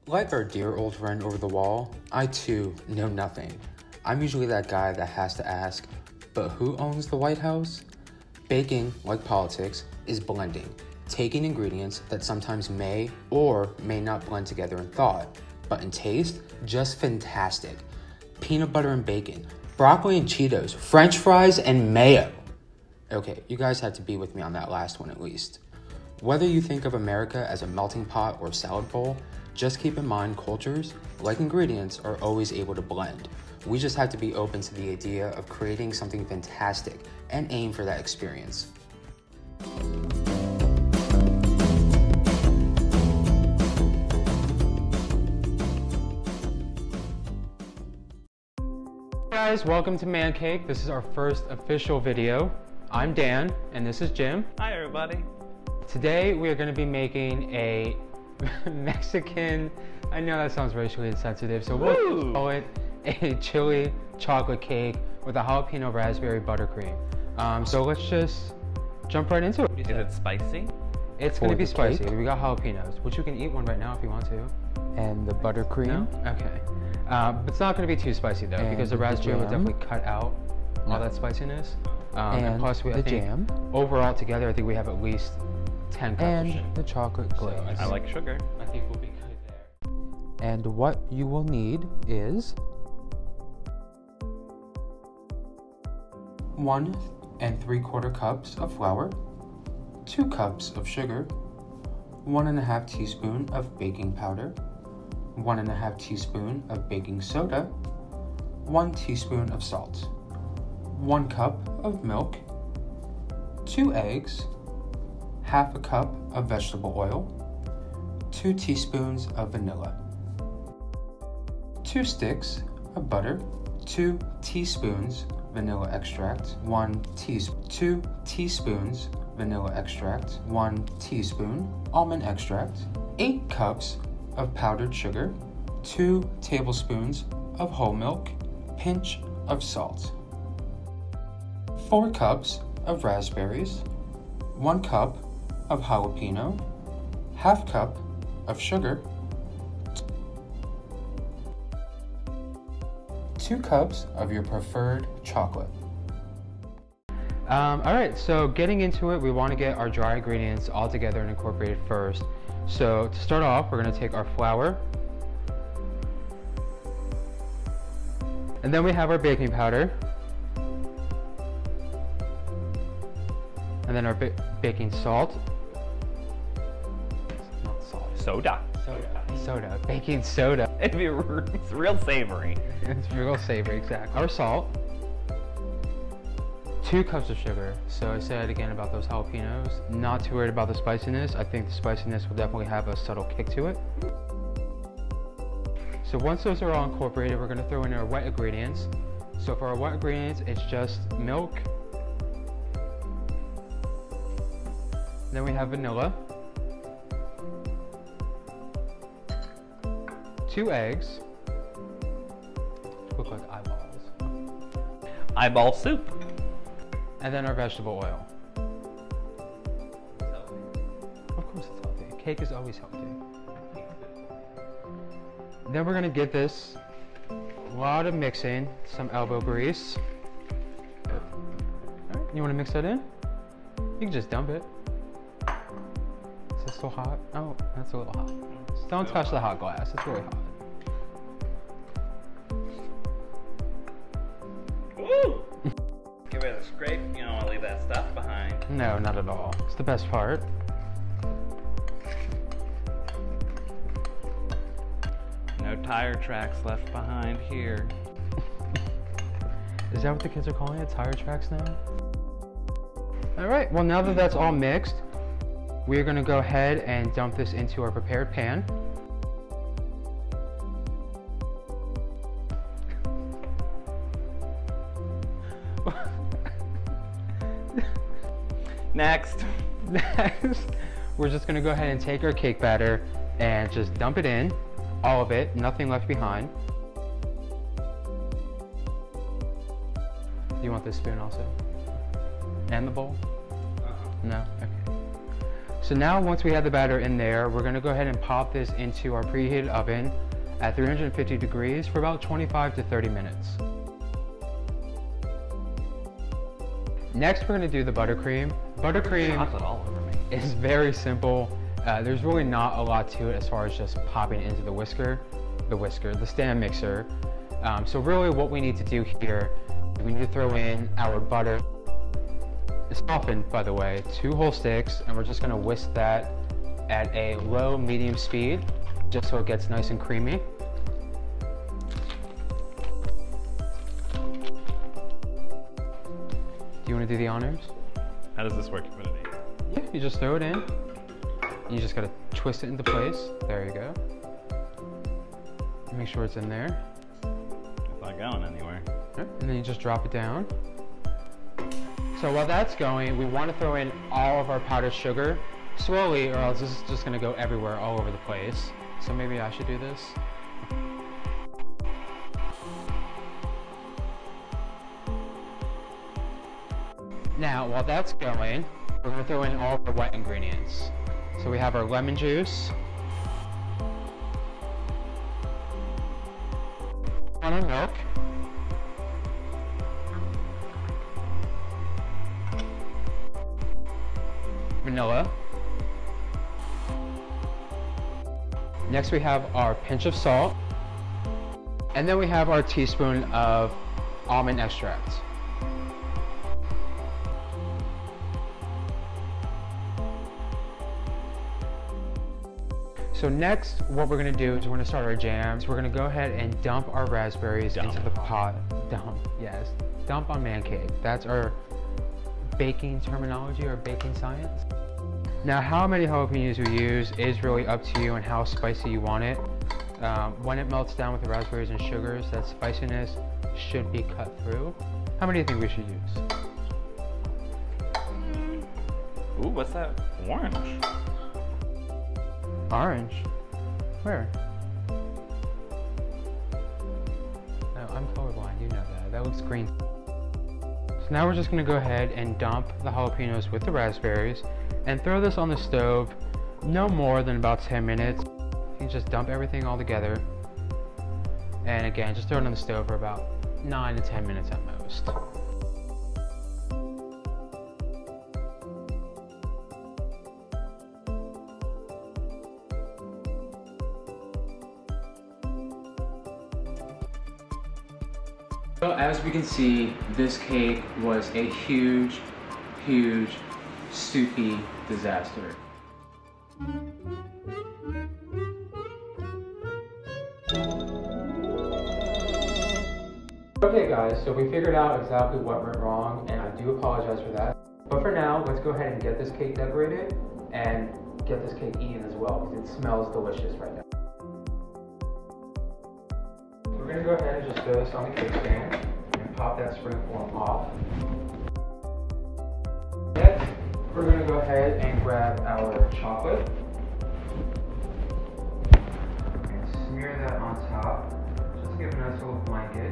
Like our dear old friend over the wall, I too know nothing. I'm usually that guy that has to ask, but who owns the White House? Baking, like politics, is blending, taking ingredients that sometimes may or may not blend together in thought, but in taste, just fantastic. Peanut butter and bacon, broccoli and Cheetos, French fries and mayo. Okay, you guys had to be with me on that last one at least. Whether you think of America as a melting pot or salad bowl, just keep in mind cultures, like ingredients, are always able to blend. We just have to be open to the idea of creating something fantastic and aim for that experience. Hey guys, welcome to Man Cake. This is our first official video. I'm Dan, and this is Jim. Hi everybody. Today we are going to be making a Mexican, I know that sounds racially insensitive, so we'll just call it a chili chocolate cake with a jalapeno raspberry buttercream. So let's just jump right into it. Is it spicy? It's going to be spicy. We got jalapenos, which you can eat one right now if you want to. And the buttercream. No? Okay. But it's not going to be too spicy though, because the raspberry will definitely cut out all that spiciness. And plus, I think jam. Overall together, I think we have at least 10 cups of sugar. And the chocolate glaze. So I like sugar. I think we'll be good there. And what you will need is 1 3/4 cups of flour, 2 cups of sugar, 1½ teaspoon of baking powder, 1½ teaspoon of baking soda, 1 teaspoon of salt, 1 cup of milk, 2 eggs, ½ cup of vegetable oil, 2 teaspoons of vanilla, 2 sticks of butter, 2 teaspoons vanilla extract, 2 teaspoons vanilla extract, 1 teaspoon almond extract, 8 cups of powdered sugar, 2 tablespoons of whole milk, pinch of salt, 4 cups of raspberries, 1 cup of jalapeno, ½ cup of sugar, 2 cups of your preferred chocolate. All right, so getting into it, we want to get our dry ingredients all together and incorporated first. So to start off, we're going to take our flour, and then we have our baking powder, and then our baking salt. Not salt. Soda. Soda. Baking soda. It's real savory. It's real savory, exactly. Our salt. 2 cups of sugar. So I said again about those jalapenos. Not too worried about the spiciness. I think the spiciness will definitely have a subtle kick to it. So once those are all incorporated, we're going to throw in our wet ingredients. So for our wet ingredients, it's just milk. Then we have vanilla. 2 eggs. Look like eyeballs. Eyeball soup. And then our vegetable oil. Of course it's healthy. Cake is always healthy. Then we're gonna get this, a lot of mixing, some elbow grease. All right, you wanna mix that in? You can just dump it. Is it still hot? Oh, that's a little hot. Just don't touch the hot glass, it's really hot. Woo! Give it a scrape, you don't want to leave that stuff behind. No, not at all. It's the best part. No tire tracks left behind here. Is that what the kids are calling it? Tire tracks now? All right, well now that that's all mixed, we're gonna go ahead and dump this into our prepared pan. Next, we're just gonna go ahead and take our cake batter and just dump it in, all of it, nothing left behind. Do you want this spoon also? And the bowl? No? Okay. So now once we have the batter in there, we're gonna go ahead and pop this into our preheated oven at 350 degrees for about 25 to 30 minutes. Next, we're gonna do the buttercream. Buttercream Chocolate all over me. is very simple. There's really not a lot to it as far as just popping it into the stand mixer. So really what we need to do here, we need to throw in our butter. It's softened, by the way, 2 whole sticks, and we're just gonna whisk that at a low, medium speed, just so it gets nice and creamy. Do you wanna do the honors? How does this work, Infinity? Yeah, you just throw it in. You just gotta twist it into place. There you go. Make sure it's in there. It's not going anywhere. And then you just drop it down. So while that's going, we want to throw in all of our powdered sugar slowly, or else this is just going to go everywhere, all over the place. So maybe I should do this. Now, while that's going, we're going to throw in all of our wet ingredients. So we have our lemon juice, our milk, vanilla. Next we have our pinch of salt, and then we have our teaspoon of almond extract. So next, what we're gonna do is we're gonna start our jams. We're gonna go ahead and dump our raspberries into the pot. Yes. Dump on man cake. That's our baking terminology or baking science. Now, how many jalapenos you use is really up to you and how spicy you want it. When it melts down with the raspberries and sugars, that spiciness should be cut through. How many do you think we should use? Ooh, what's that? Orange. Orange? Where? No, I'm colorblind, you know that. That looks green. So now we're just gonna go ahead and dump the jalapenos with the raspberries and throw this on the stove no more than about 10 minutes. You can just dump everything all together. And again, just throw it on the stove for about 9 to 10 minutes at most. So as we can see, this cake was a huge, huge, soupy disaster. Okay guys, so we figured out exactly what went wrong, and I do apologize for that. But for now, let's go ahead and get this cake decorated and get this cake eaten as well, because it smells delicious right now. We're going to go ahead and just throw this on the cake stand and pop that spring form off. Next, we're going to go ahead and grab our chocolate and smear that on top, just to give a nice little blanket.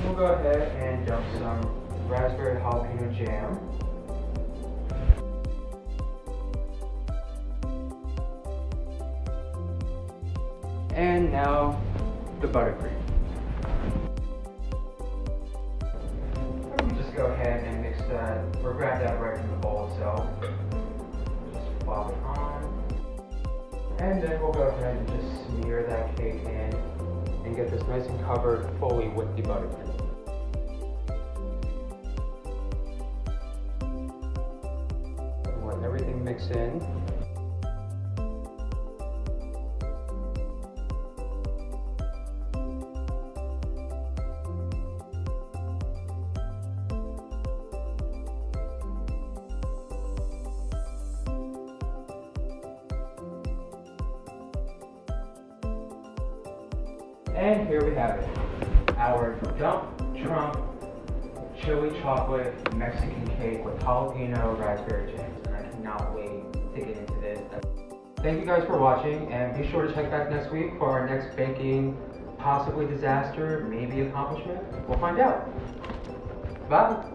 We'll go ahead and dump some raspberry jalapeno jam. And now the buttercream. Just go ahead and mix that, or grab that right from the bowl itself. Just plop it on. And then we'll go ahead and just smear that cake in and get this nice and covered fully with the buttercream. Let everything mix in. And here we have it. our Dump Trump chili chocolate Mexican cake with jalapeno raspberry jams, and I cannot wait to get into this. Thank you guys for watching, and be sure to check back next week for our next baking, possibly disaster, maybe accomplishment. We'll find out. Bye.